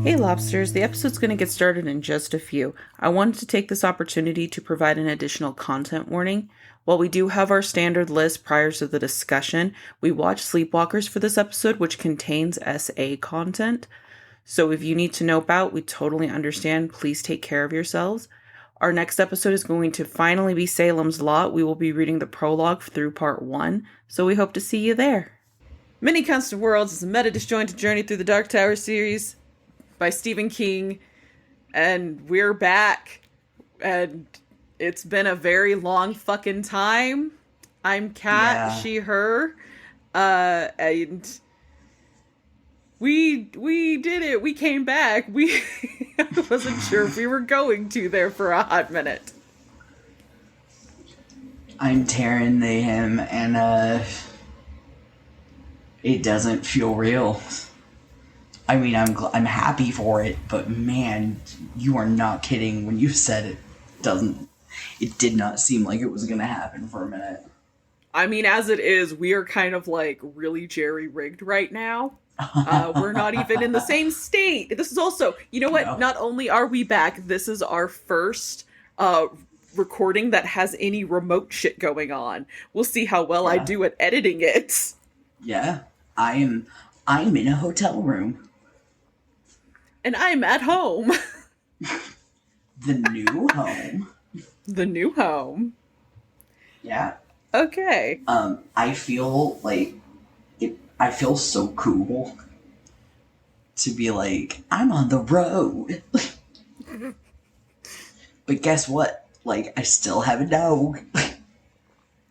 Hey lobsters, the episode's going to get started in just a few. I wanted to take this opportunity to provide an additional content warning. While we do have our standard list prior to the discussion, we watched Sleepwalkers for this episode, which contains SA content. So if you need to nope out, we totally understand. Please take care of yourselves. Our next episode is going to finally be Salem's Lot. We will be reading the prologue through part 1, so we hope to see you there. Many Constant Worlds is a meta-disjointed journey through the Dark Tower series by Stephen King, and we're back, and it's been a very long fucking time. I'm Kat, she, her, and we did it. We came back. I wasn't sure if we were going to there for a hot minute. I'm Taryn, they, him, and it doesn't feel real. I mean, I'm happy for it, but man, you are not kidding when you said it did not seem like it was gonna happen for a minute. I mean, as it is, we are kind of like really jerry-rigged right now. We're not even in the same state. This is also, you know what? No. Not only are we back, this is our first recording that has any remote shit going on. We'll see how well I do at editing it. Yeah, I'm in a hotel room. And I'm at home. The new home. The new home. Yeah. Okay. I feel like I feel so cool to be like, I'm on the road. But guess what? Like, I still have a dog.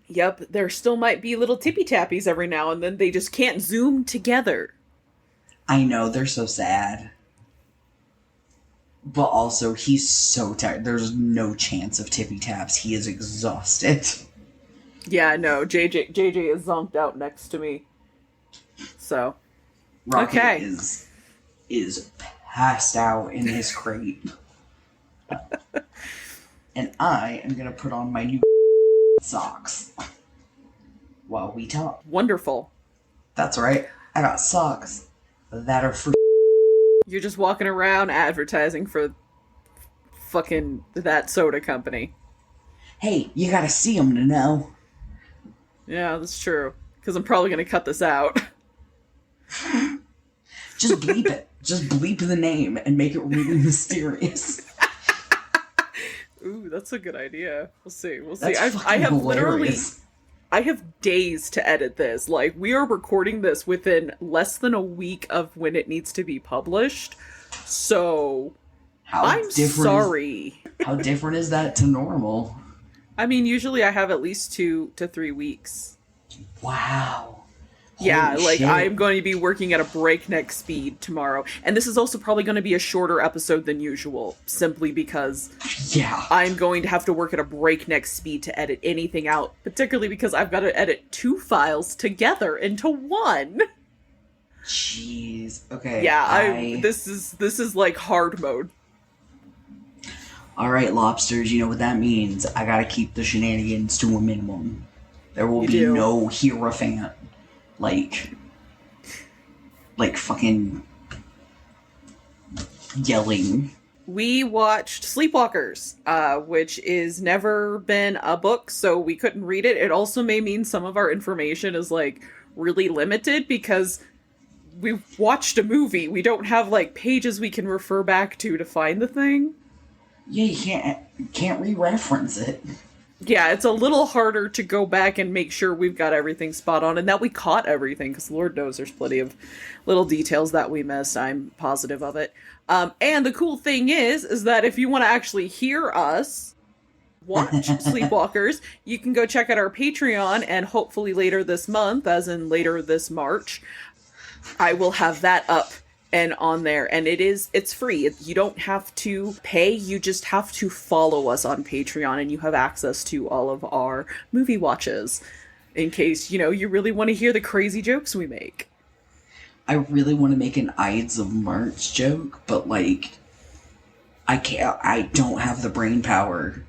Yep, there still might be little tippy-tappies every now and then. They just can't zoom together. I know, they're so sad. But also, he's so tired. There's no chance of tippy taps. He is exhausted. Yeah, no. JJ is zonked out next to me. So, Rocket okay. is passed out in his crate. And I am gonna put on my new socks while we talk. Wonderful. That's right. I got socks that are for. You're just walking around advertising for fucking that soda company. Hey, you gotta see them to know. Yeah, that's true. Because I'm probably going to cut this out. Just bleep it. Just bleep the name and make it really mysterious. Ooh, that's a good idea. We'll see. I have hilarious. I have days to edit this. Like, we are recording this within less than a week of when it needs to be published. So, I'm sorry. How different is that to normal? I mean, usually I have at least 2 to 3 weeks. Wow. Yeah, holy like, shit. I'm going to be working at a breakneck speed tomorrow. And this is also probably going to be a shorter episode than usual, simply because I'm going to have to work at a breakneck speed to edit anything out, particularly because I've got to edit 2 files together into one. Jeez. Okay. Yeah, this is like hard mode. Alright, lobsters, you know what that means. I gotta keep the shenanigans to a minimum. There will be no hierophant. Like fucking yelling. We watched Sleepwalkers, which is never been a book, so we couldn't read it. It also may mean some of our information is, like, really limited because we watched a movie. We don't have, like, pages we can refer back to find the thing. Yeah, you can't re-reference it. Yeah, it's a little harder to go back and make sure we've got everything spot on and that we caught everything, because Lord knows there's plenty of little details that we missed. I'm positive of it. And the cool thing is that if you want to actually hear us watch Sleepwalkers, you can go check out our Patreon, and hopefully later this month, as in later this March, I will have that up and on there, and it's free. You don't have to pay, you just have to follow us on Patreon, and you have access to all of our movie watches, in case, you really want to hear the crazy jokes we make. I really want to make an Ides of March joke, but, like, I don't have the brain power,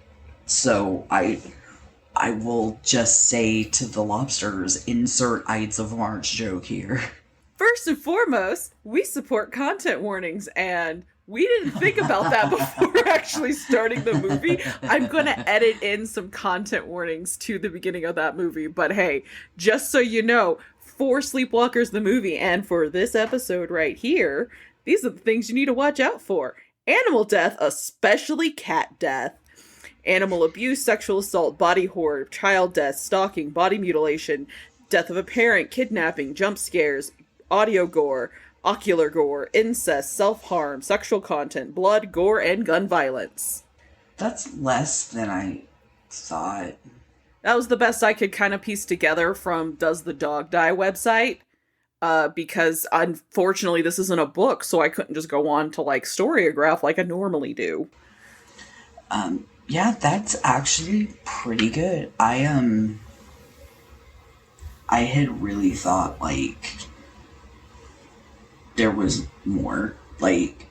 so I will just say to the lobsters, insert Ides of March joke here. First and foremost, we support content warnings, and we didn't think about that before actually starting the movie. I'm going to edit in some content warnings to the beginning of that movie, but hey, just so you know, for Sleepwalkers the movie and for this episode right here, these are the things you need to watch out for. Animal death, especially cat death. Animal abuse, sexual assault, body horror, child death, stalking, body mutilation, death of a parent, kidnapping, jump scares, audio gore, ocular gore, incest, self-harm, sexual content, blood, gore, and gun violence. That's less than I thought. That was the best I could kind of piece together from Does the Dog Die website. Because unfortunately this isn't a book, so I couldn't just go on to like Storygraph like I normally do. Yeah, that's actually pretty good. I had really thought like there was more, like,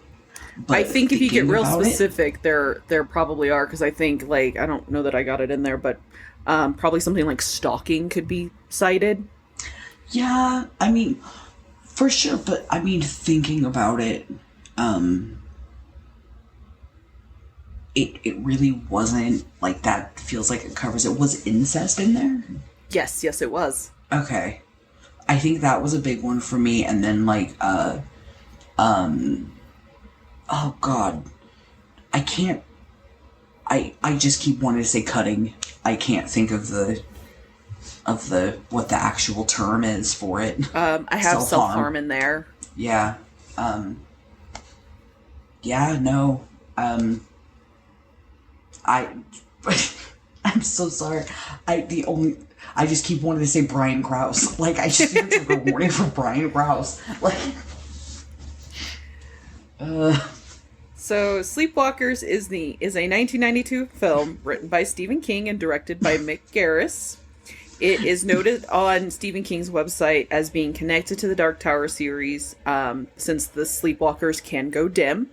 I think if you get real specific, there probably are, because I think, like, I don't know that I got it in there, but probably something like stalking could be cited. Yeah, I mean, for sure, but I mean, thinking about it, it really wasn't, like, that feels like it covers it. Was incest in there? Yes, it was. Okay. I think that was a big one for me, and then, like, oh god. I just keep wanting to say cutting. I can't think of what the actual term is for it. I have self-harm in there. Yeah. Yeah, no. I'm so sorry. I just keep wanting to say Brian Krause. Like, I just need a trigger warning for Brian Krause. Like, So, Sleepwalkers is a 1992 film written by Stephen King and directed by Mick Garris. It is noted on Stephen King's website as being connected to the Dark Tower series, since the Sleepwalkers can go dim.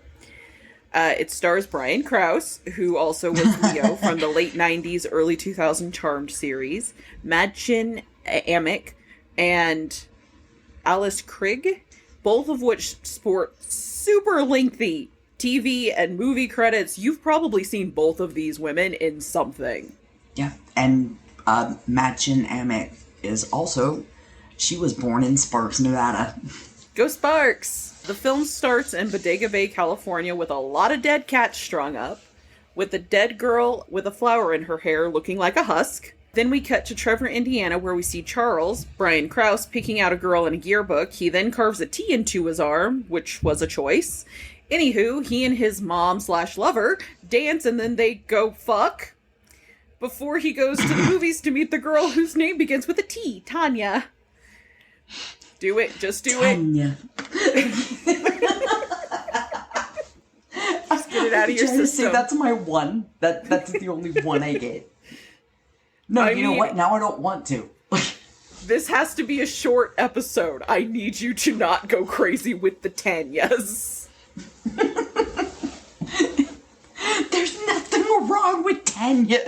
It stars Brian Krause, who also was Leo from the late 90s, early 2000 Charmed series, Madchen Amick, and Alice Krige, both of which sport super lengthy TV and movie credits. You've probably seen both of these women in something. Yeah, and Madchen Amick is also, she was born in Sparks, Nevada. Go Sparks! The film starts in Bodega Bay, California, with a lot of dead cats strung up, with a dead girl with a flower in her hair looking like a husk. Then we cut to Trevor, Indiana, where we see Charles, Brian Krause, picking out a girl in a yearbook. He then carves a T into his arm, which was a choice. Anywho, he and his mom/lover dance and then they go fuck before he goes to the movies to meet the girl whose name begins with a T, Tanya. Do it. Just do Tanya. Just get it out of your system. Say, that's my one. That's the only one I get. No, you know what? Now I don't want to. This has to be a short episode. I need you to not go crazy with the Tanyas. There's nothing wrong with Tanya.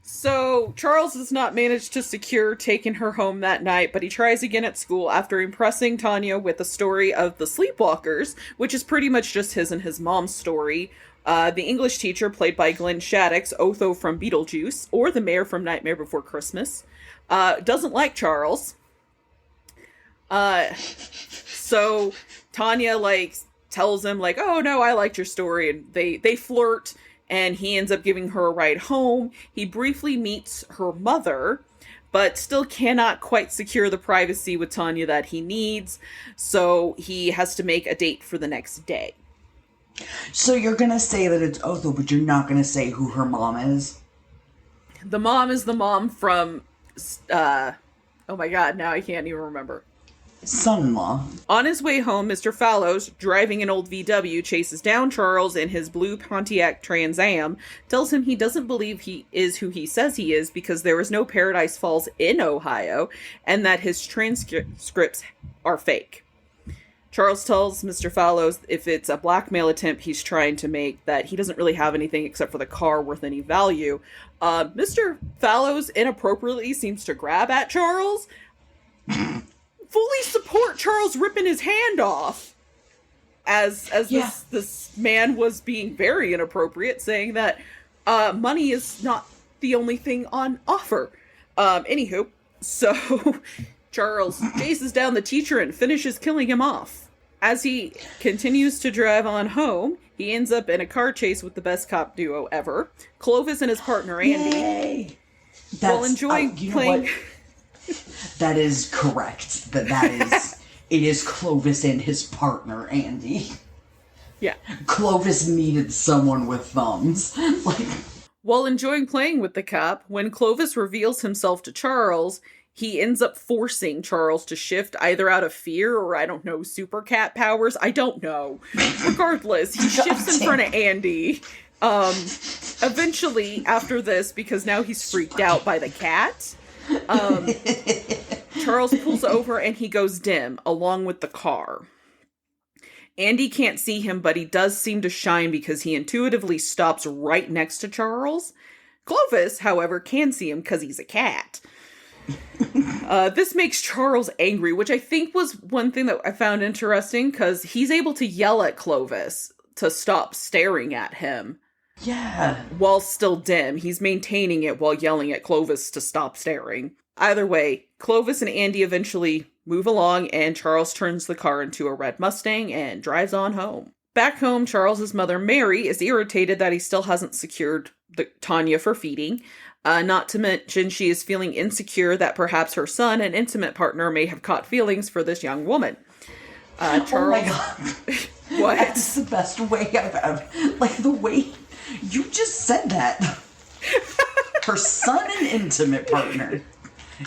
So, Charles has not managed to secure taking her home that night, but he tries again at school after impressing Tanya with the story of the Sleepwalkers, which is pretty much just his and his mom's story. The English teacher, played by Glenn Shaddix, Otho from Beetlejuice, or the mayor from Nightmare Before Christmas, doesn't like Charles. So Tanya, like, tells him, like, oh no, I liked your story, and they flirt, and he ends up giving her a ride home. He briefly meets her mother, but still cannot quite secure the privacy with Tanya that he needs, so he has to make a date for the next day. So you're gonna say that it's Otho, but you're not gonna say who her mom is? The mom is the mom from, oh my god, now I can't even remember. Son-in-law. On his way home, Mr. Fallows, driving an old VW, chases down Charles in his blue Pontiac Trans Am, tells him he doesn't believe he is who he says he is because there is no Paradise Falls in Ohio, and that his transcripts are fake. Charles tells Mr. Fallows if it's a blackmail attempt he's trying to make, that he doesn't really have anything except for the car worth any value. Mr. Fallows inappropriately seems to grab at Charles. fully support Charles ripping his hand off. As this man was being very inappropriate, saying that money is not the only thing on offer. Anywho, so Charles chases down the teacher and finishes killing him off. As he continues to drive on home, he ends up in a car chase with the best cop duo ever, Clovis and his partner Andy. Yay! While enjoying playing. That is correct. That is. It is Clovis and his partner, Andy. Yeah. Clovis needed someone with thumbs. While enjoying playing with the cop, when Clovis reveals himself to Charles, he ends up forcing Charles to shift either out of fear or, I don't know, super cat powers. I don't know. Regardless, he shifts in front of Andy. Eventually, after this, because now he's freaked out by the cat, Charles pulls over and he goes dim, along with the car. Andy can't see him, but he does seem to shine because he intuitively stops right next to Charles. Clovis, however, can see him because he's a cat. This makes Charles angry, which I think was one thing that I found interesting, because he's able to yell at Clovis to stop staring at him. Yeah. While still dim. He's maintaining it while yelling at Clovis to stop staring. Either way, Clovis and Andy eventually move along, and Charles turns the car into a red Mustang and drives on home. Back home, Charles's mother, Mary, is irritated that he still hasn't secured Tanya for feeding. Not to mention, she is feeling insecure that perhaps her son and intimate partner may have caught feelings for this young woman. Charles, oh my god. What? That's the best way I've ever... Like, the way you just said that. Her son and intimate partner.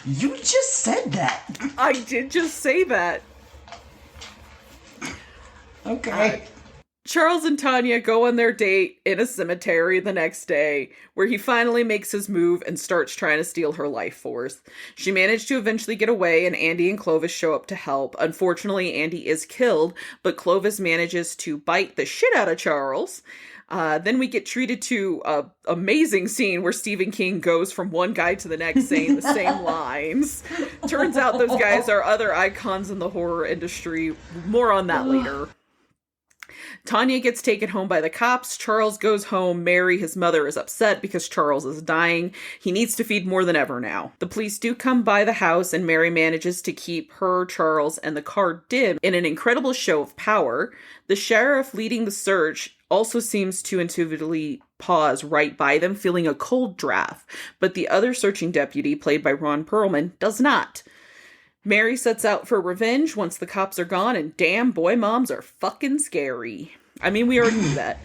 You just said that. I did just say that. Okay. Charles and Tanya go on their date in a cemetery the next day, where he finally makes his move and starts trying to steal her life force. She managed to eventually get away, and Andy and Clovis show up to help. Unfortunately, Andy is killed, but Clovis manages to bite the shit out of Charles. Then we get treated to an amazing scene where Stephen King goes from one guy to the next saying the same lines. Turns out those guys are other icons in the horror industry. More on that later. Tanya gets taken home by the cops. Charles goes home. Mary, his mother, is upset because Charles is dying. He needs to feed more than ever now. The police do come by the house, and Mary manages to keep her, Charles, and the car dim in an incredible show of power. The sheriff leading the search also seems to intuitively pause right by them, feeling a cold draft, but the other searching deputy, played by Ron Perlman, does not. Mary sets out for revenge once the cops are gone, and damn, boy moms are fucking scary. I mean, we already knew that.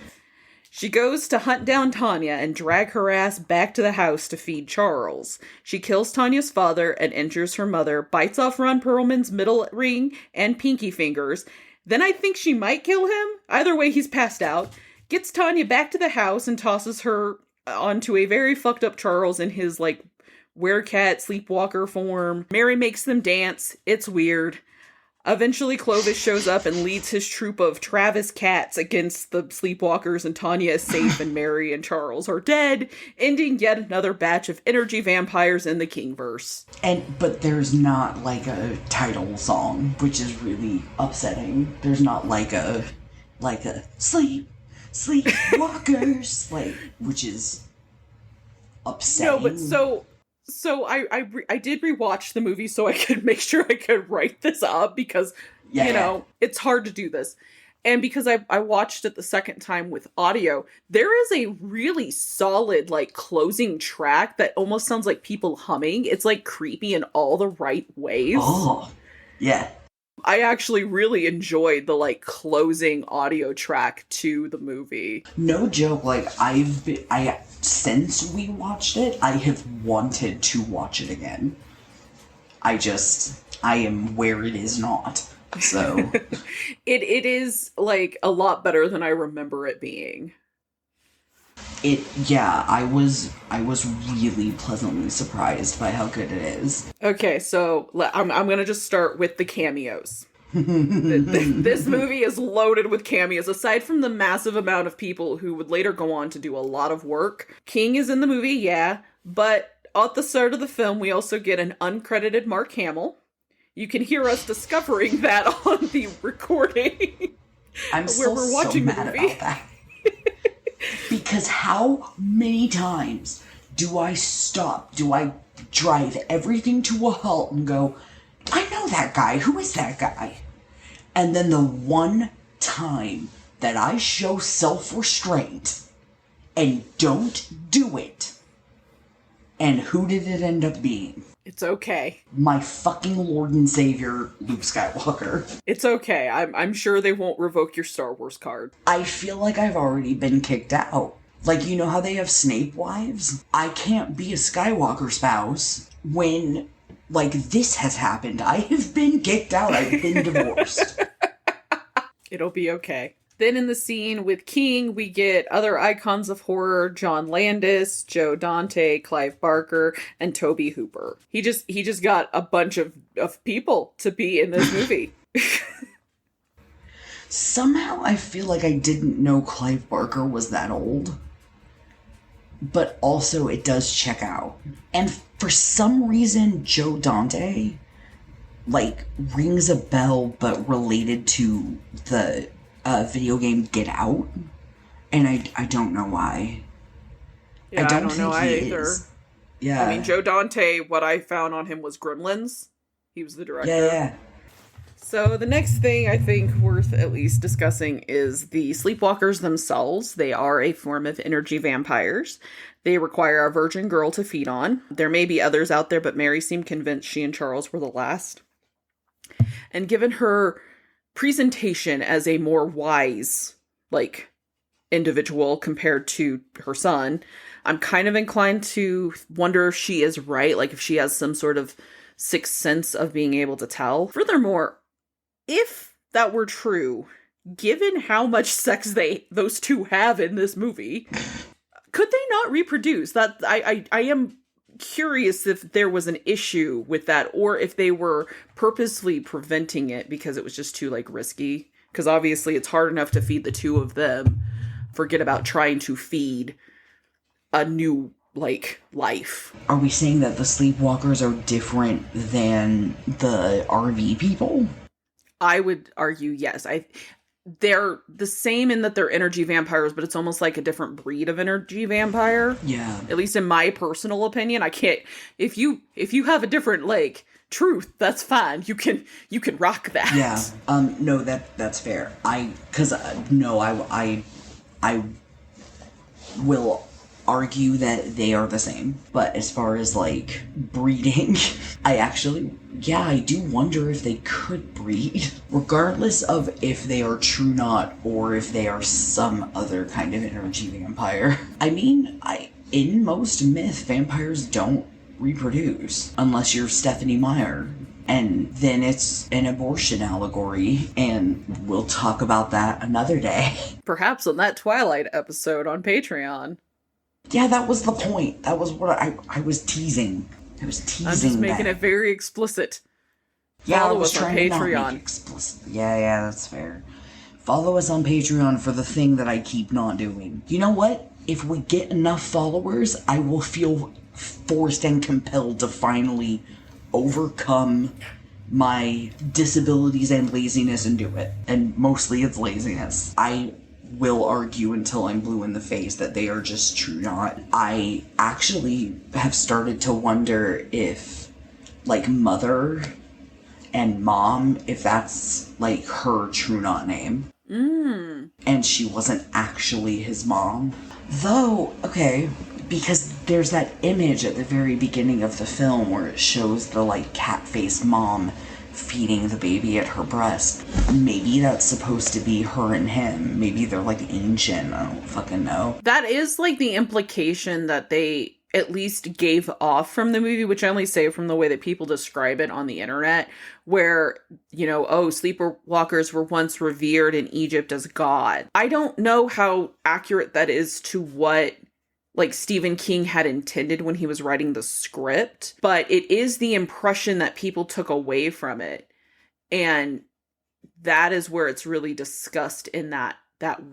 She goes to hunt down Tanya and drag her ass back to the house to feed Charles. She kills Tanya's father and injures her mother, bites off Ron Perlman's middle ring and pinky fingers. Then I think she might kill him. Either way, he's passed out. Gets Tanya back to the house and tosses her onto a very fucked up Charles in his, werecat sleepwalker form. Mary makes them dance. It's weird. Eventually, Clovis shows up and leads his troop of Travis cats against the sleepwalkers, and Tanya is safe, and Mary and Charles are dead, ending yet another batch of energy vampires in the Kingverse. But there's not a title song, which is really upsetting. There's not a Sleepwalkers, which is upsetting. No, but So I did rewatch the movie so I could make sure I could write this up because, it's hard to do this. And because I watched it the second time with audio, there is a really solid, closing track that almost sounds like people humming. It's, creepy in all the right ways. Oh, yeah. I actually really enjoyed the, closing audio track to the movie. No joke, since we watched it, I have wanted to watch it again. I am where it is not, so. It is, a lot better than I remember it being. I was really pleasantly surprised by how good it is. Okay, so I'm gonna just start with the cameos. This movie is loaded with cameos. Aside from the massive amount of people who would later go on to do a lot of work, King is in the movie, yeah, but at the start of the film, we also get an uncredited Mark Hamill. You can hear us discovering that on the recording I'm where still we're so watching the mad movie. about that. Because how many times do I stop? Do I drive everything to a halt and go, I know that guy. Who is that guy? And then the one time that I show self-restraint and don't do it, and who did it end up being? It's okay. My fucking Lord and Savior, Luke Skywalker. It's okay. I'm sure they won't revoke your Star Wars card. I feel like I've already been kicked out. Like, you know how they have Snape wives? I can't be a Skywalker spouse when, like, this has happened. I have been kicked out. I've been divorced. It'll be okay. Then in the scene with King, we get other icons of horror: John Landis, Joe Dante, Clive Barker, and Toby Hooper. He just got a bunch of people to be in this movie. Somehow I feel like I didn't know Clive Barker was that old. But also it does check out. And for some reason, Joe Dante, like, rings a bell but related to the video game Get Out. And I don't know why. Yeah, I don't know either. Yeah. I mean, Joe Dante, what I found on him was Gremlins. He was the director. Yeah. So the next thing I think worth at least discussing is the Sleepwalkers themselves. They are a form of energy vampires. They require a virgin girl to feed on. There may be others out there, but Mary seemed convinced she and Charles were the last. And given her presentation as a more wise, like, individual compared to her son, I'm kind of inclined to wonder if she is right, like if she has some sort of sixth sense of being able to tell. Furthermore, if that were true, given how much sex those two have in this movie, could they not reproduce? That I am curious if there was an issue with that, or if they were purposely preventing it because it was just too, like, risky. Because obviously it's hard enough to feed the two of them. Forget about trying to feed a new, like, life. Are we saying that the Sleepwalkers are different than the RV people? I would argue yes. They're the same in that they're energy vampires, but it's almost like a different breed of energy vampire. Yeah. At least in my personal opinion. I can't, if you have a different, like, truth, that's fine. You can rock that. Yeah. No, that's fair. I will argue that they are the same. But as far as, like, breeding, I do wonder if they could breed, regardless of if they are true not or if they are some other kind of energy vampire. I mean, in most myth, vampires don't reproduce unless you're Stephanie Meyer. And then it's an abortion allegory, and we'll talk about that another day. Perhaps on that Twilight episode on Patreon. Yeah, that was the point. That was what I was teasing. I was teasing I'm just making that. it very explicit. Yeah, Follow I was us on trying to not Patreon. make it explicit. Yeah, that's fair. Follow us on Patreon for the thing that I keep not doing. You know what? If we get enough followers, I will feel forced and compelled to finally overcome my disabilities and laziness and do it. And mostly it's laziness. I will argue until I'm blue in the face that they are just true not. I actually have started to wonder if, like, Mother and Mom, if that's, like, her true not name. And she wasn't actually his mom. Though, okay, because there's that image at the very beginning of the film where it shows the, like, cat-faced mom feeding the baby at her breast. Maybe that's supposed to be her and him. Maybe they're, like, ancient. I don't fucking know. That is, like, the implication that they at least gave off from the movie, which I only say from the way that people describe it on the internet, where, you know, sleepwalkers were once revered in Egypt as God. I don't know how accurate that is to what, like, Stephen King had intended when he was writing the script, but it is the impression that people took away from it. And that is where it's really discussed in that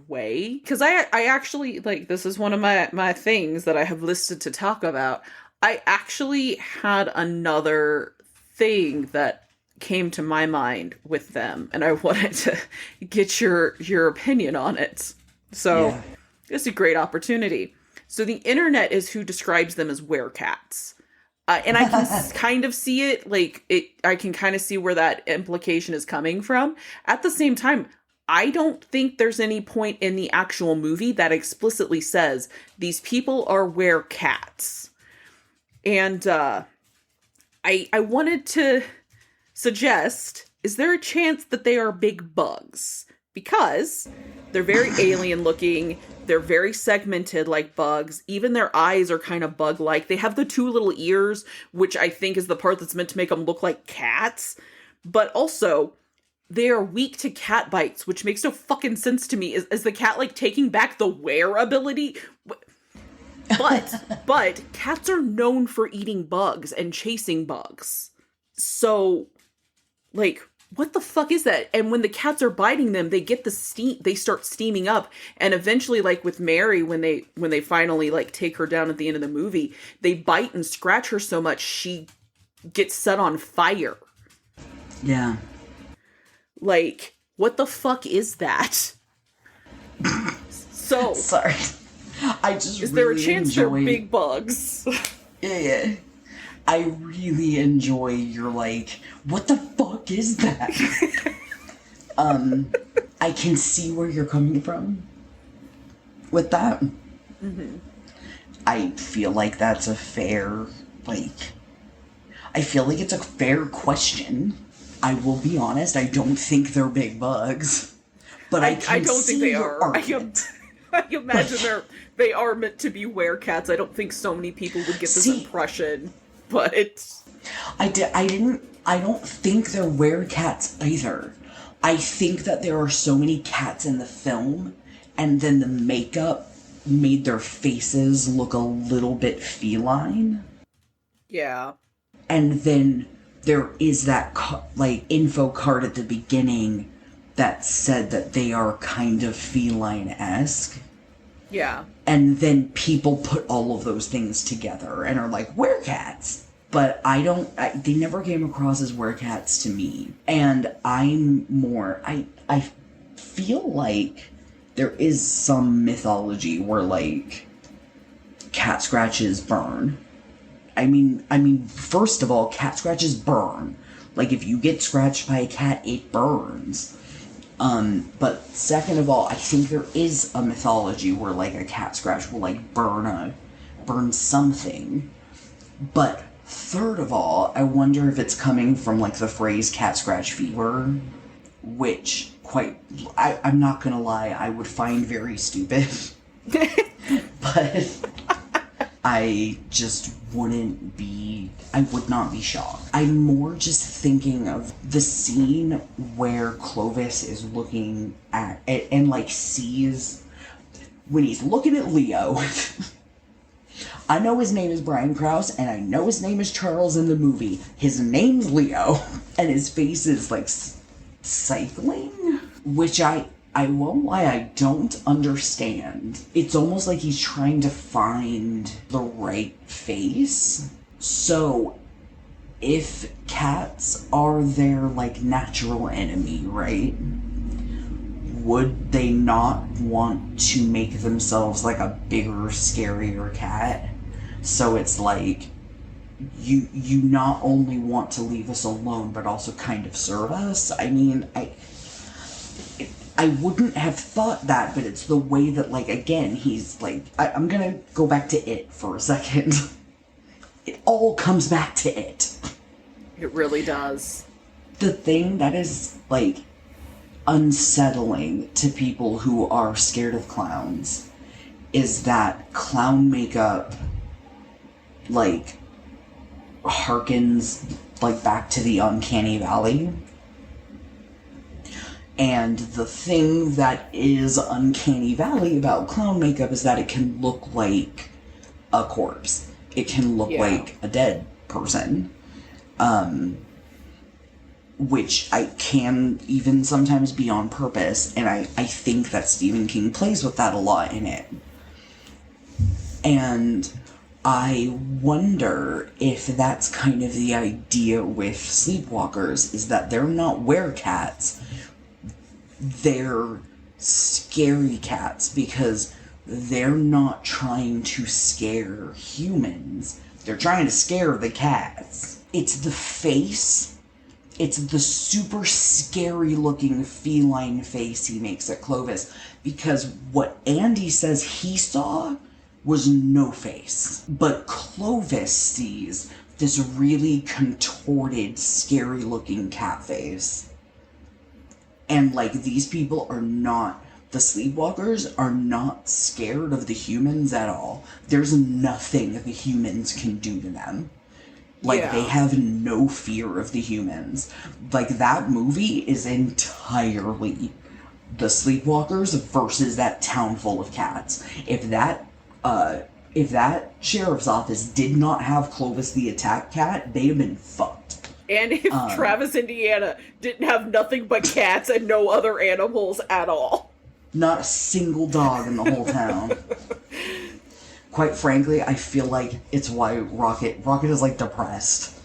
way. Because I actually, like, this is one of my things that I have listed to talk about. I actually had another thing that came to my mind with them, and I wanted to get your opinion on it. So Yeah. it's a great opportunity. So the internet is who describes them as werecats. And I can kind of see it, like, I can kind of see where that implication is coming from. At the same time, I don't think there's any point in the actual movie that explicitly says these people are werecats. And I wanted to suggest, is there a chance that they are big bugs? Because they're very alien looking, they're very segmented like bugs, even their eyes are kind of bug-like. They have the two little ears, which I think is the part that's meant to make them look like cats, but also they are weak to cat bites, which makes no fucking sense to me. Is the cat, like, taking back the wear ability? But cats are known for eating bugs and chasing bugs. So, like, what the fuck is that? And when the cats are biting them, they get the steam, they start steaming up, and eventually, like with Mary, when they finally, like, take her down at the end of the movie, they bite and scratch her so much she gets set on fire. Yeah. Like, what the fuck is that? So, Sorry. I just is really there a chance enjoy... they're big bugs? Yeah. I really enjoy your, like, what the fuck is that? I can see where you're coming from with that. Mm-hmm. I feel like that's a fair, like, I feel like it's a fair question. I will be honest, I don't think they're big bugs. But I don't think they are. I imagine they are meant to be werecats. I don't think so many people would get this impression, but it's... I don't think they're werecats either. I think that there are so many cats in the film, and then the makeup made their faces look a little bit feline. Yeah. And then there is that, like, info card at the beginning that said that they are kind of feline-esque. Yeah. And then people put all of those things together and are like, werecats. But they never came across as werecats to me. And I feel like there is some mythology where, like, cat scratches burn. I mean, first of all, cat scratches burn. Like, if you get scratched by a cat, it burns. But second of all, I think there is a mythology where, like, a cat scratch will, like, burn something. But third of all, I wonder if it's coming from, like, the phrase cat scratch fever, which, I'm not gonna lie, I would find very stupid. But I would not be shocked. I'm more just thinking of the scene where Clovis is looking at it and, like, sees, when he's looking at Leo. I know his name is Brian Krause, and I know his name is Charles in the movie. His name's Leo, and his face is, like, cycling, which I won't lie, I don't understand. It's almost like he's trying to find the right face. So, if cats are their, like, natural enemy, right? Would they not want to make themselves, like, a bigger, scarier cat? So it's like, you not only want to leave us alone, but also kind of serve us? I mean, I wouldn't have thought that, but it's the way that, like, again, he's, like... I'm gonna go back to it for a second. It all comes back to it. It really does. The thing that is, like, unsettling to people who are scared of clowns is that clown makeup, like, harkens, like, back to the uncanny valley. And the thing that is uncanny valley about clown makeup is that it can look like a corpse. It can look like a dead person. Which I can even sometimes be on purpose, and I think that Stephen King plays with that a lot in it. And I wonder if that's kind of the idea with Sleepwalkers, is that they're not werecats. They're scary cats because they're not trying to scare humans. They're trying to scare the cats. It's the face. It's the super scary looking feline face he makes at Clovis, because what Andy says he saw was no face. But Clovis sees this really contorted, scary looking cat face. And, like, these people are not, the Sleepwalkers are not scared of the humans at all. There's nothing the humans can do to them. Like, Yeah. they have no fear of the humans. Like, that movie is entirely the Sleepwalkers versus that town full of cats. If that sheriff's office did not have Clovis the attack cat, they'd have been fucked. And if Travis, Indiana didn't have nothing but cats and no other animals at all. Not a single dog in the whole town. Quite frankly, I feel like it's why Rocket is, like, depressed.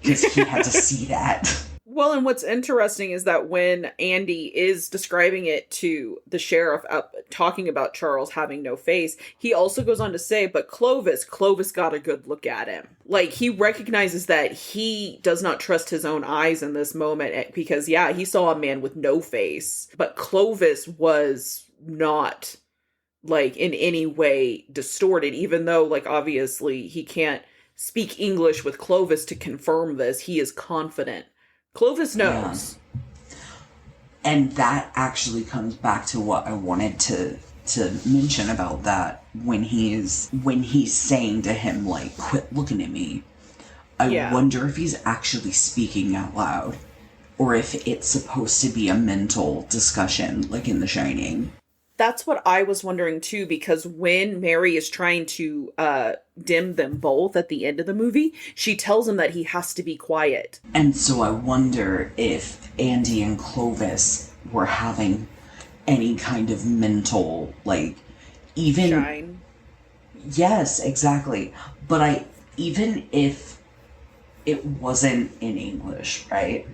Because he had to see that. Well, and what's interesting is that when Andy is describing it to the sheriff, talking about Charles having no face, he also goes on to say, but Clovis got a good look at him. Like, he recognizes that he does not trust his own eyes in this moment because, yeah, he saw a man with no face, but Clovis was not, like, in any way distorted, even though, like, obviously he can't speak English with Clovis to confirm this. He is confident. Clovis knows. Yeah. And that actually comes back to what I wanted to mention about that when he's saying to him, like, quit looking at me. I wonder if he's actually speaking out loud, or if it's supposed to be a mental discussion, like in The Shining. That's what I was wondering too, because when Mary is trying to dim them both at the end of the movie, she tells him that he has to be quiet. And so I wonder if Andy and Clovis were having any kind of mental, like, even... Shine. Yes, exactly. But even if it wasn't in English, right?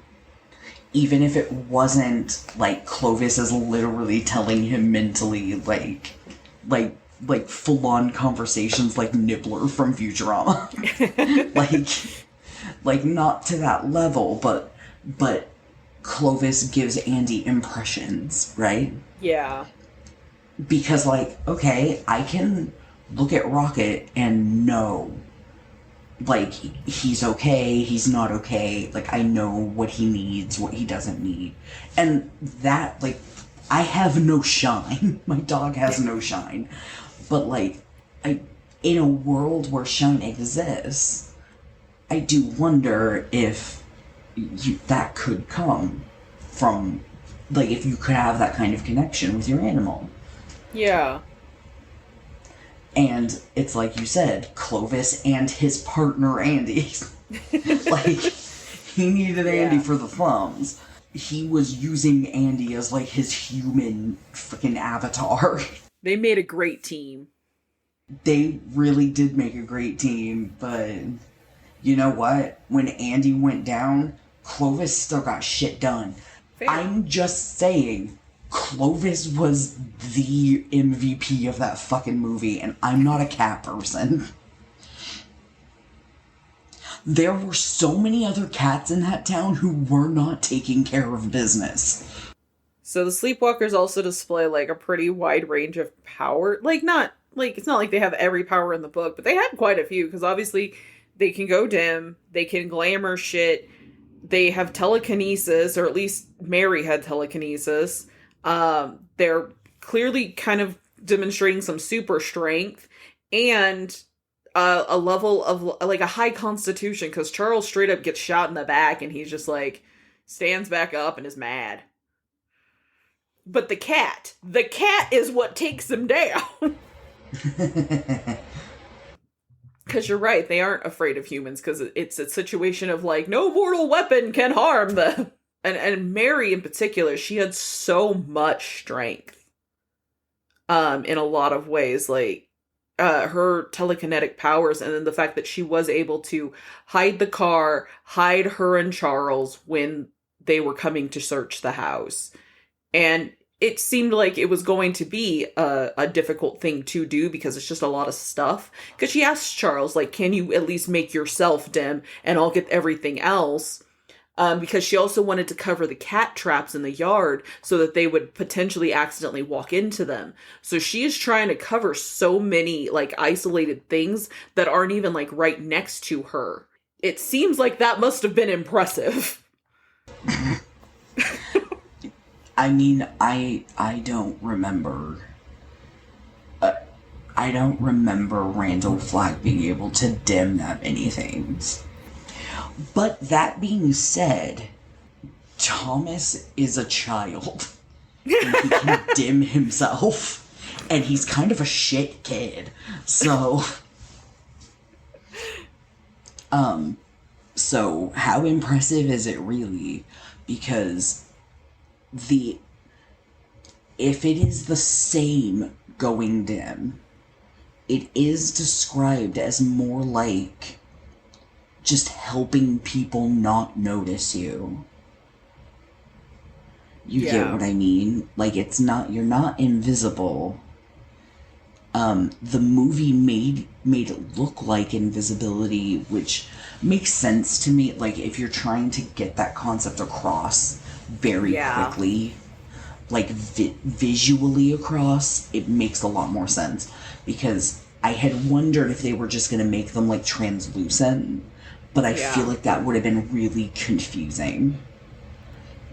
Even if it wasn't, like, Clovis is literally telling him mentally, like full-on conversations like Nibbler from Futurama. like, not to that level, but Clovis gives Andy impressions, right? Yeah. Because, like, okay, I can look at Rocket and know, like, he's okay, he's not okay, like, I know what he needs, what he doesn't need. And that, like, I have no shine. My dog has no shine. But, like, in a world where shine exists, I do wonder if that could come from, like, if you could have that kind of connection with your animal. Yeah. And it's like you said, Clovis and his partner Andy. Like, he needed Andy for the thumbs. He was using Andy as, like, his human freaking avatar. They made a great team. They really did make a great team, but you know what? When Andy went down, Clovis still got shit done. Fair. I'm just saying, Clovis was the MVP of that fucking movie, and I'm not a cat person. There were so many other cats in that town who were not taking care of business. So the Sleepwalkers also display, like, a pretty wide range of power. Like, it's not like they have every power in the book, but they had quite a few, because obviously they can go dim, they can glamour shit, they have telekinesis, or at least Mary had telekinesis. They're clearly kind of demonstrating some super strength and a level of, like, a high constitution, because Charles straight up gets shot in the back and he's just, like, stands back up and is mad. But the cat is what takes him down. Because you're right, they aren't afraid of humans, because it's a situation of, like, no mortal weapon can harm them. And Mary in particular, she had so much strength. In a lot of ways, like, her telekinetic powers, and then the fact that she was able to hide the car, hide her and Charles when they were coming to search the house. And it seemed like it was going to be a difficult thing to do because it's just a lot of stuff. Because she asked Charles, like, can you at least make yourself dim and I'll get everything else? Because she also wanted to cover the cat traps in the yard so that they would potentially accidentally walk into them. So she is trying to cover so many, like, isolated things that aren't even, like, right next to her. It seems like that must have been impressive. I mean, I don't remember. I don't remember Randall Flagg being able to dim that many things. But that being said, Thomas is a child. And he can dim himself. And he's kind of a shit kid. So... So, how impressive is it really? Because if it is the same going dim, it is described as more like just helping people not notice you. You get what I mean? Like, it's not, you're not invisible. The movie made it look like invisibility, which makes sense to me. Like, if you're trying to get that concept across very quickly, like visually across, it makes a lot more sense. Because I had wondered if they were just going to make them like translucent, but I feel like that would have been really confusing.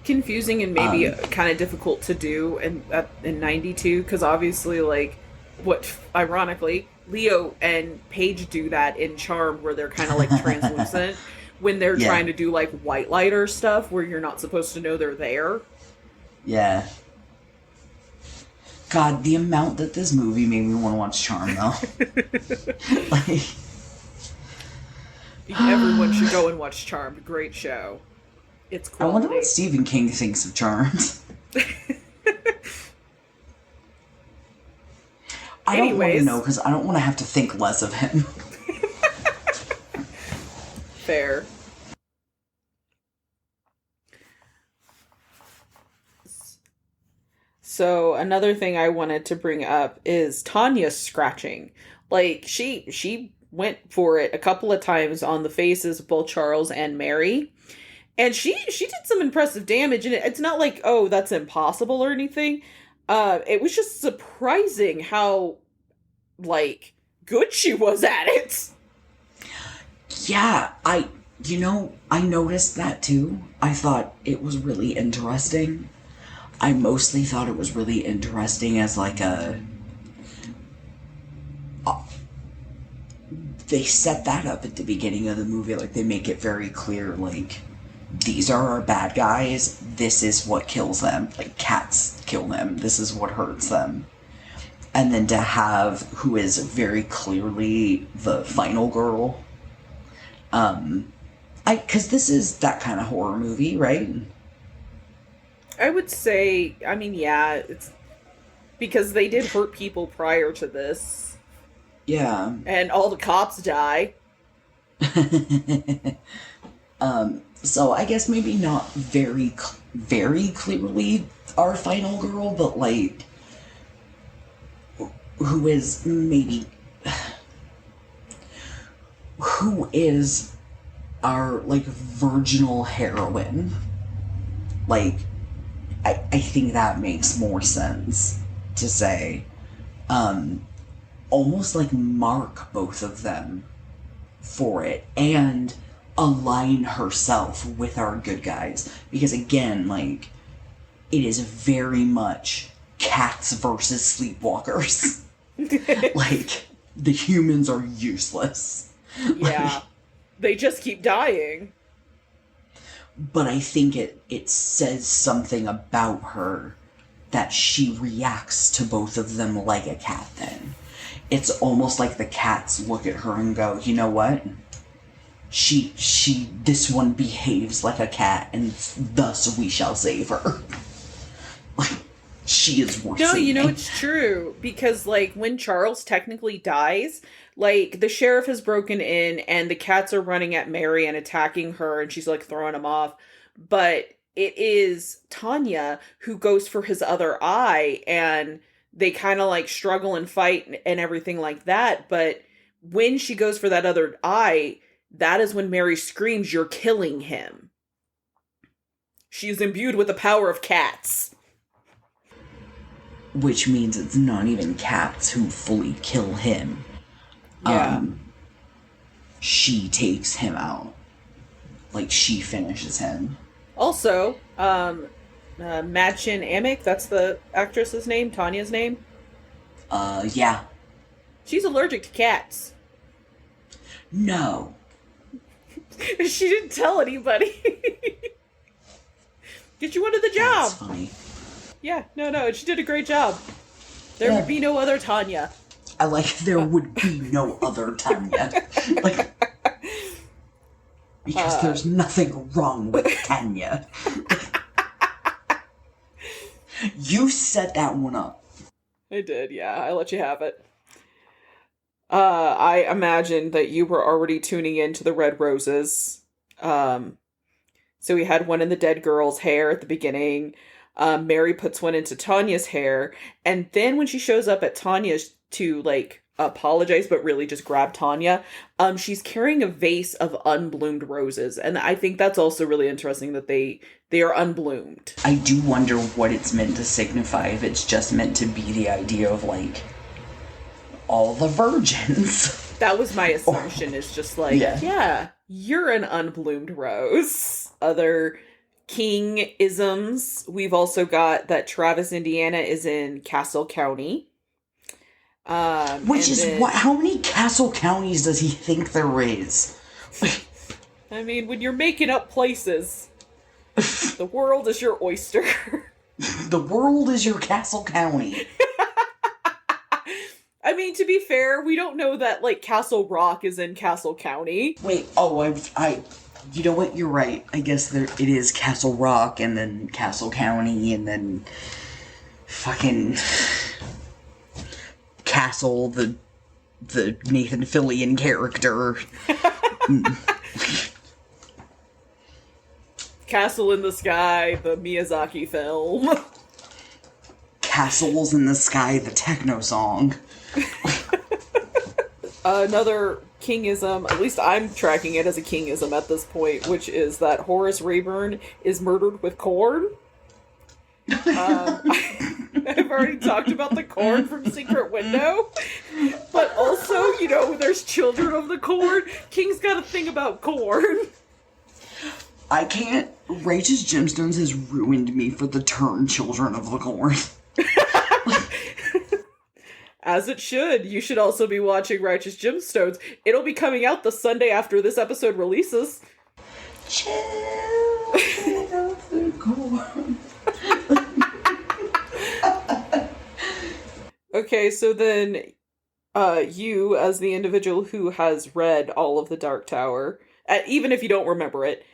Confusing and maybe kind of difficult to do in 92, because obviously, like, what, ironically, Leo and Paige do that in Charmed, where they're kind of like translucent when they're trying to do like white lighter stuff where you're not supposed to know they're there. Yeah. God, the amount that this movie made me want to watch Charmed, though. Like, everyone should go and watch Charmed. Great show. It's quality. I wonder what Stephen King thinks of Charmed. I don't want to know, because I don't want to have to think less of him. Fair. So another thing I wanted to bring up is Tanya's scratching. Like, she went for it a couple of times on the faces of both Charles and Mary. And she did some impressive damage, and it's not like, oh, that's impossible or anything. It was just surprising how, like, good she was at it. Yeah, I noticed that too. I thought it was really interesting. I mostly thought it was really interesting as like they set that up at the beginning of the movie, like they make it very clear, like, these are our bad guys, this is what kills them, like cats kill them, this is what hurts them. And then to have who is very clearly the final girl, because this is that kind of horror movie, right? I would say, I mean, yeah, it's because they did hurt people prior to this. Yeah. And all the cops die. So I guess maybe not very clearly our final girl, but like, who is our, like, virginal heroine. Like, I think that makes more sense to say. Almost like mark both of them for it and align herself with our good guys. Because again, like, it is very much cats versus sleepwalkers. Like, the humans are useless. Yeah. Like, they just keep dying. But I think it says something about her that she reacts to both of them like a cat then. It's almost like the cats look at her and go, you know what? This one behaves like a cat, and thus we shall save her. Like, she is worse No, than me. it's true. Because, like, when Charles technically dies, like, the sheriff has broken in and the cats are running at Mary and attacking her and she's, like, throwing them off. But it is Tanya who goes for his other eye and they kind of, like, struggle and fight and everything like that. But when she goes for that other eye, that is when Mary screams, "You're killing him." She is imbued with the power of cats. Which means it's not even cats who fully kill him. Yeah. She takes him out. Like, she finishes him. Also, Madchen Amick, that's the actress's name, Tanya's name. Yeah. She's allergic to cats. No. She didn't tell anybody. Because she wanted the job. That's funny. Yeah, no, she did a great job. There would be no other Tanya. I like there would be no other Tanya. Like, because there's nothing wrong with Tanya. You set that one up. I did, yeah. I let you have it. I imagine that you were already tuning into the red roses. So we had one in the dead girl's hair at the beginning. Mary puts one into Tanya's hair. And then when she shows up at Tanya's to, like, apologize, but really just grab Tanya, she's carrying a vase of unbloomed roses. And I think that's also really interesting that they are unbloomed. I do wonder what it's meant to signify, if it's just meant to be the idea of, like, all the virgins. That was my assumption, is just like, yeah, you're an unbloomed rose. Other king-isms, we've also got that Travis, Indiana is in Castle County. Which is then, what? How many Castle Counties does he think there is? I mean, when you're making up places, the world is your oyster. The world is your Castle County. I mean, to be fair, we don't know that, like, Castle Rock is in Castle County. Wait, you know what? You're right. I guess it is Castle Rock, and then Castle County, and then fucking Castle, the Nathan Fillion character. Castle in the Sky, the Miyazaki film. Castles in the Sky, the techno song. Another kingism, at least I'm tracking it as a kingism at this point, which is that Horace Rayburn is murdered with corn. I've already talked about the corn from Secret Window, but also, there's children of the corn. King's got a thing about corn. I can't. Righteous Gemstones has ruined me for the term Children of the Corn. As it should. You should also be watching Righteous Gemstones. It'll be coming out the Sunday after this episode releases. Children of the Corn. Okay, so then you, as the individual who has read all of the Dark Tower, even if you don't remember it,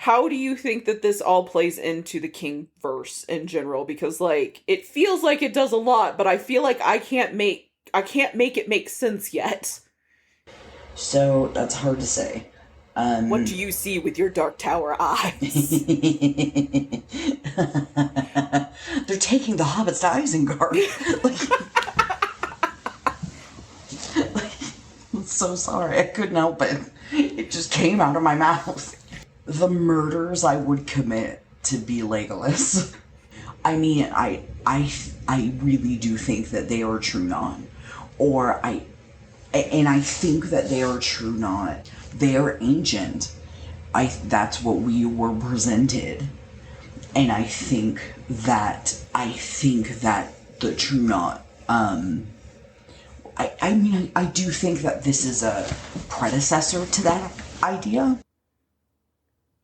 how do you think that this all plays into the King verse in general? Because, like, it feels like it does a lot, but I feel like I can't make it make sense yet. So, that's hard to say. What do you see with your Dark Tower eyes? They're taking the hobbits to Isengard. I'm so sorry, I couldn't help it. It just came out of my mouth. The murders I would commit to be Legolas. I mean, I really do think that they are true non. I think that they are true not. They are ancient. That's what we were presented. And I think that the true not, I do think that this is a predecessor to that idea.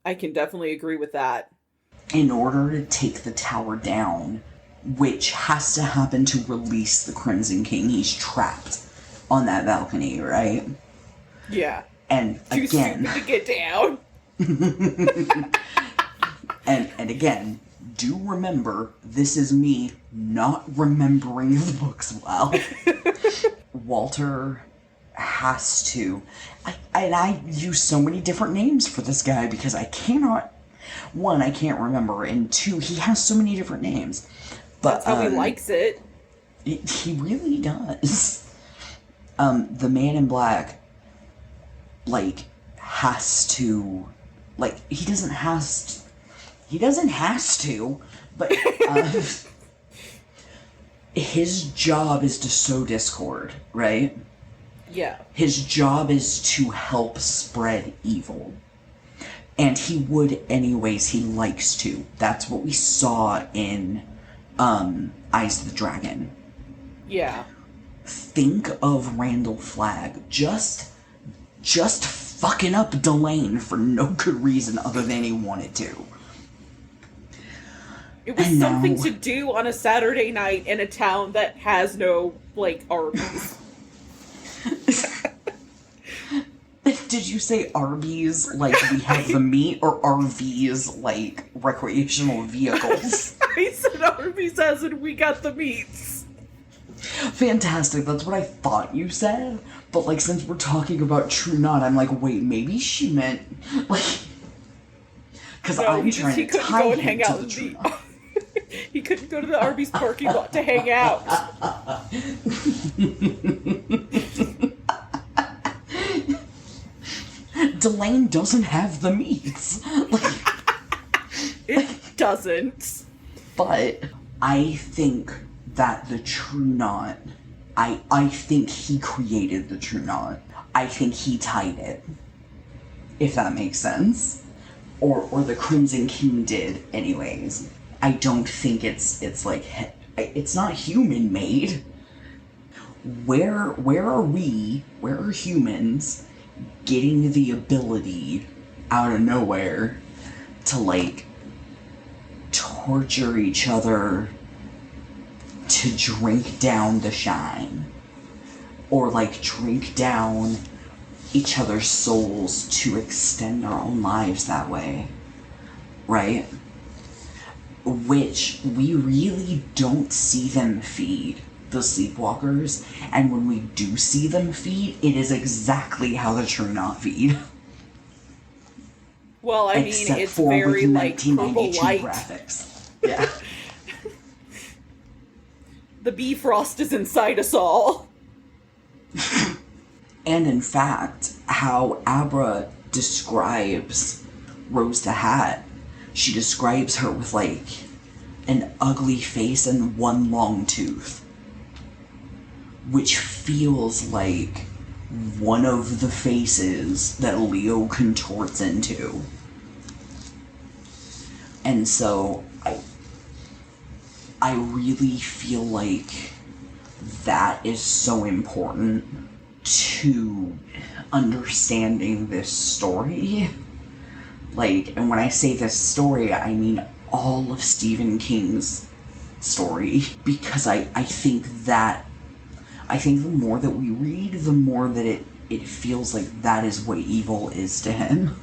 I can definitely agree with that. In order to take the tower down, which has to happen to release the Crimson King, he's trapped on that balcony, right? Yeah. And Too again... stupid to get down. and again, do remember, this is me not remembering the books well. Walter has to. I use so many different names for this guy because I cannot. One, I can't remember, and two, he has so many different names. But that's how he likes it. He really does. The Man in Black, like, has to, like, he doesn't has to, but his job is to sow discord, right? Yeah. His job is to help spread evil. And he would anyways, he likes to. That's what we saw in Eyes of the Dragon. Yeah. Think of Randall Flagg just fucking up Delane for no good reason other than he wanted to. It was something to do on a Saturday night in a town that has no, like, Arby's. Did you say Arby's, like we have the meat, or RVs, like recreational vehicles? I said Arby's as in we got the meats. Fantastic, that's what I thought you said. But, like, since we're talking about True Knot, I'm like, wait, maybe she meant, like... Because no, I'm trying to tie go and him hang to out the True Knot. He couldn't go to the Arby's parking lot to hang out. Delane doesn't have the meats. Like, it doesn't. But I think that the True Knot, I think he created the True Knot. I think he tied it. If that makes sense. Or the Crimson King did, anyways. I don't think it's like, it's not human made. Where are humans getting the ability out of nowhere to, like, torture each other to drink down the shine? Or, like, drink down each other's souls to extend our own lives that way, right? Which we really don't see them feed, the Sleepwalkers, and when we do see them feed, it is exactly how the True Knot feed. Well, I mean, it's very, like, purple light. Graphics. Yeah. The Bifrost is inside us all. And in fact, how Abra describes Rose the Hat, she describes her with, like, an ugly face and one long tooth. Which feels like one of the faces that Leo contorts into. And so, I really feel like that is so important to understanding this story. Like, and when I say this story, I mean all of Stephen King's story. Because I think the more that we read, the more that it feels like that is what evil is to him.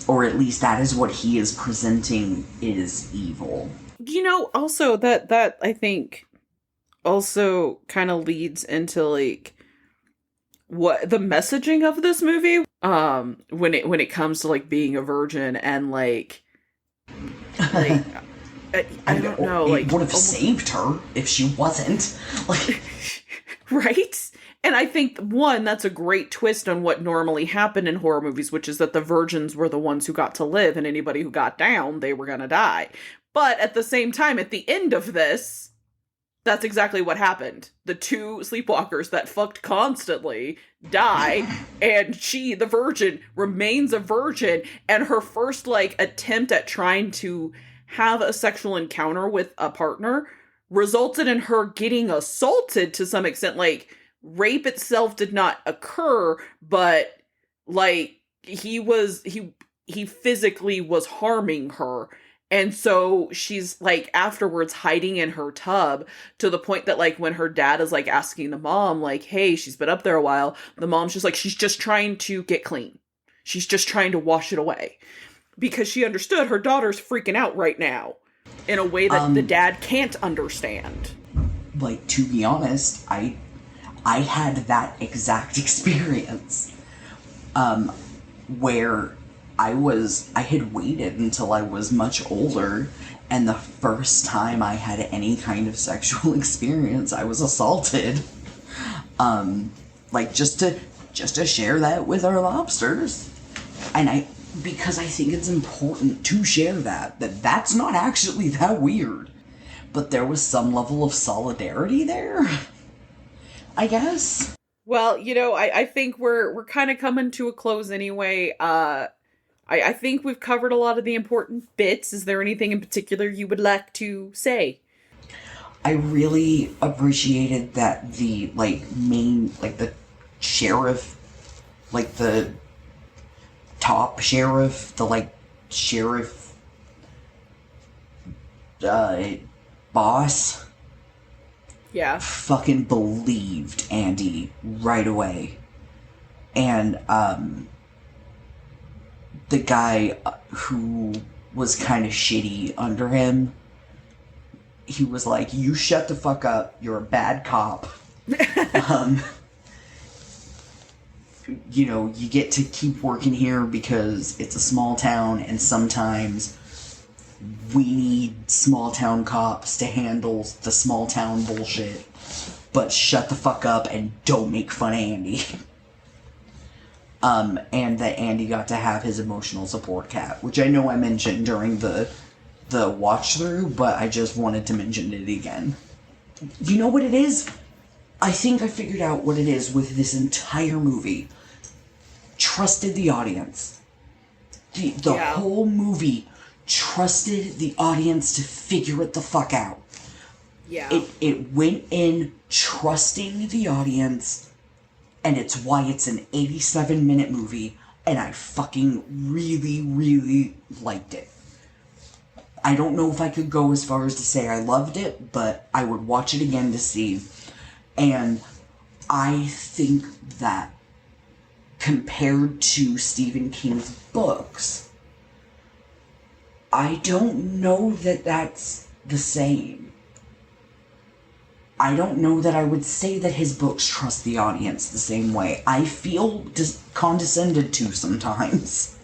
Or at least that is what he is presenting is evil. You know, also that I think also kind of leads into, like, what the messaging of this movie when it comes to, like, being a virgin and, like I don't know, it like, would have saved her if she wasn't, like. Right? And I think, one, that's a great twist on what normally happened in horror movies, which is that the virgins were the ones who got to live, and anybody who got down, they were gonna die. But at the same time, at the end of this, that's exactly what happened. The two sleepwalkers that fucked constantly die, and she, the virgin, remains a virgin, and her first, like, attempt at trying to have a sexual encounter with a partner resulted in her getting assaulted to some extent. Like, rape itself did not occur, but, like, he physically was harming her. And so she's, like, afterwards hiding in her tub to the point that, like, when her dad is, like, asking the mom, like, hey, she's been up there a while, the mom's just like, she's just trying to get clean. She's just trying to wash it away. Because she understood her daughter's freaking out right now. in a way that the dad can't understand. Like, to be honest, I had that exact experience, where I had waited until I was much older, and the first time I had any kind of sexual experience, I was assaulted. Like, just to share that with our lobsters. And because I think it's important to share that's not actually that weird. But there was some level of solidarity there, I guess. Well, I think we're kind of coming to a close anyway. I think we've covered a lot of the important bits. Is there anything in particular you would like to say? I really appreciated that the, main, the sheriff, the top sheriff, the, sheriff, boss, Yeah. fucking believed Andy right away. And, the guy who was kind of shitty under him, he was like, you shut the fuck up, you're a bad cop. You get to keep working here because it's a small town, and sometimes we need small town cops to handle the small town bullshit. But shut the fuck up and don't make fun of Andy. And that Andy got to have his emotional support cat, which I know I mentioned during the watch through, but I just wanted to mention it again. You know what it is? I think I figured out what it is with this entire movie. Trusted the audience. The whole movie trusted the audience to figure it the fuck out. Yeah. It went in trusting the audience, and it's why it's an 87-minute movie, and I fucking really, really liked it. I don't know if I could go as far as to say I loved it, but I would watch it again to see. And I think that compared to Stephen King's books, I don't know that that's the same. I don't know that I would say that his books trust the audience the same way. I feel condescended to sometimes.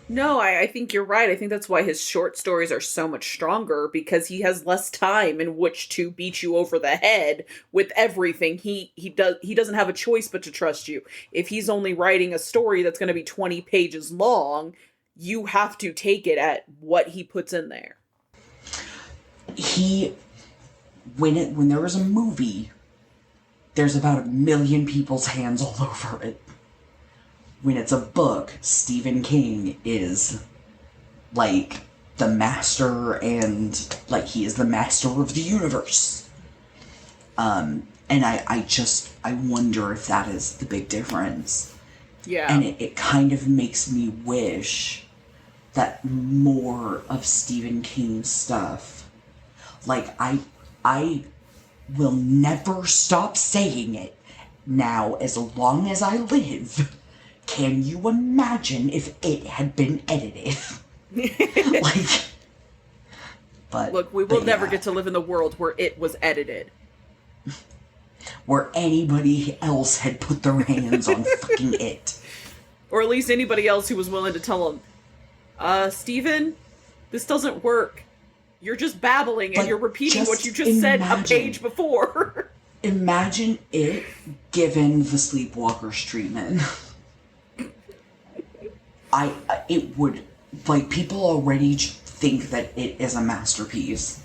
No, I think you're right. I think that's why his short stories are so much stronger, because he has less time in which to beat you over the head with everything. He doesn't have a choice but to trust you. If he's only writing a story that's going to be 20 pages long, you have to take it at what he puts in there. When there is a movie, there's about 1 million people's hands all over it. When it's a book, Stephen King is, the master, and, he is the master of the universe. And I wonder if that is the big difference. Yeah. And it kind of makes me wish that more of Stephen King's stuff, I will never stop saying it now as long as I live. Can you imagine if it had been edited? But look, we will never get to live in the world where it was edited. Where anybody else had put their hands on fucking it. Or at least anybody else who was willing to tell him, Steven, this doesn't work. You're just babbling and you're repeating what you just said a page before. Imagine it given the Sleepwalkers treatment. It would, people already think that it is a masterpiece.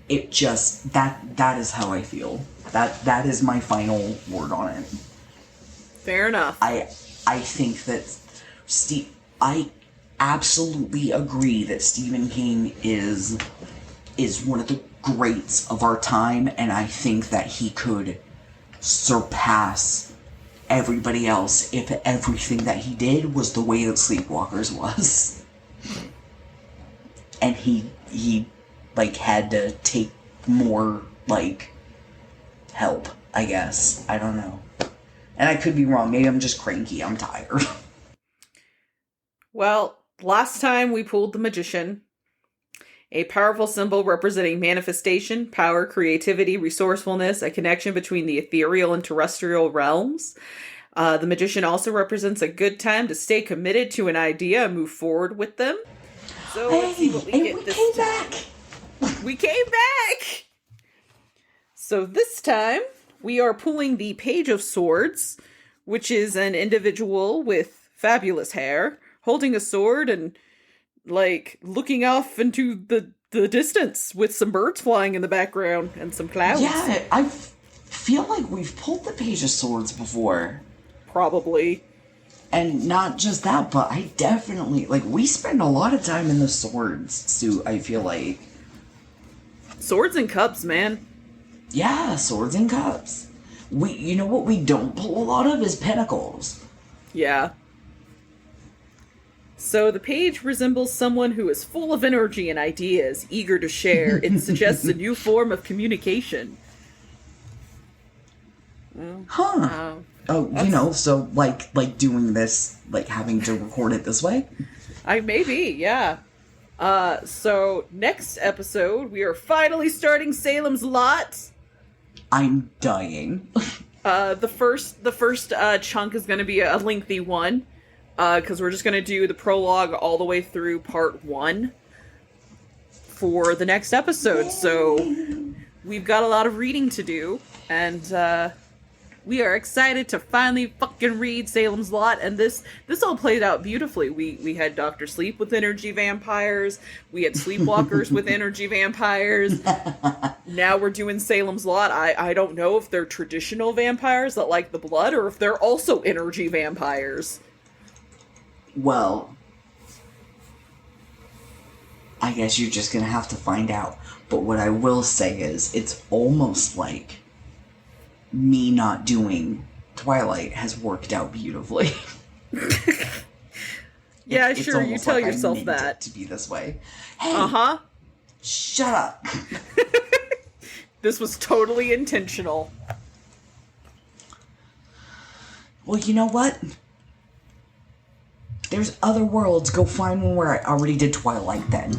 It just, that is how I feel. That is my final word on it. Fair enough. I think that I absolutely agree that Stephen King is one of the greats of our time, and I think that he could surpass everybody else if everything that he did was the way that Sleepwalkers was. And he had to take more, help, I guess. I don't know. And I could be wrong. Maybe I'm just cranky. I'm tired. Well, last time we pulled the magician, A powerful symbol representing manifestation, power, creativity, resourcefulness, a connection between the ethereal and terrestrial realms. The magician also represents a good time to stay committed to an idea and move forward with them. So let's see what we get this came time. back. We came back! So this time, we are pulling the Page of Swords, which is an individual with fabulous hair, holding a sword and, like, looking off into the distance with some birds flying in the background and some clouds. Yeah, I feel like we've pulled the Page of Swords before. Probably. And not just that, but I definitely, like, we spend a lot of time in the swords suit, I feel like. Swords and cups, man. Yeah, swords and cups. You know what we don't pull a lot of is pentacles. Yeah. So the page resembles someone who is full of energy and ideas, eager to share. It suggests a new form of communication. Huh. So like doing this, like having to record it this way? Maybe, yeah. So next episode, we are finally starting Salem's Lot. I'm dying. The first chunk is going to be a lengthy one, because we're just going to do the prologue all the way through part 1 for the next episode. So we've got a lot of reading to do, and we are excited to finally fucking read Salem's Lot, and this all played out beautifully. We had Dr. Sleep with energy vampires, we had Sleepwalkers with energy vampires. Now we're doing Salem's Lot. I don't know if they're traditional vampires that like the blood, or if they're also energy vampires. Well, I guess you're just gonna have to find out. But what I will say is, it's almost like me not doing Twilight has worked out beautifully. Yeah, sure, you tell yourself that. It to be this way. Hey, shut up. This was totally intentional. Well, you know what? There's other worlds. Go find one where I already did Twilight then.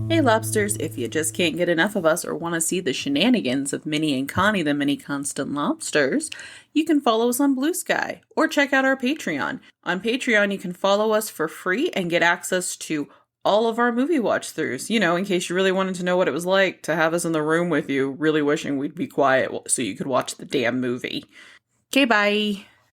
Hey lobsters, if you just can't get enough of us or want to see the shenanigans of Minnie and Connie the Mini Constant Lobsters, you can follow us on Blue Sky or check out our Patreon. On Patreon, you can follow us for free and get access to all of our movie watch-throughs, in case you really wanted to know what it was like to have us in the room with you, really wishing we'd be quiet so you could watch the damn movie. Okay, bye!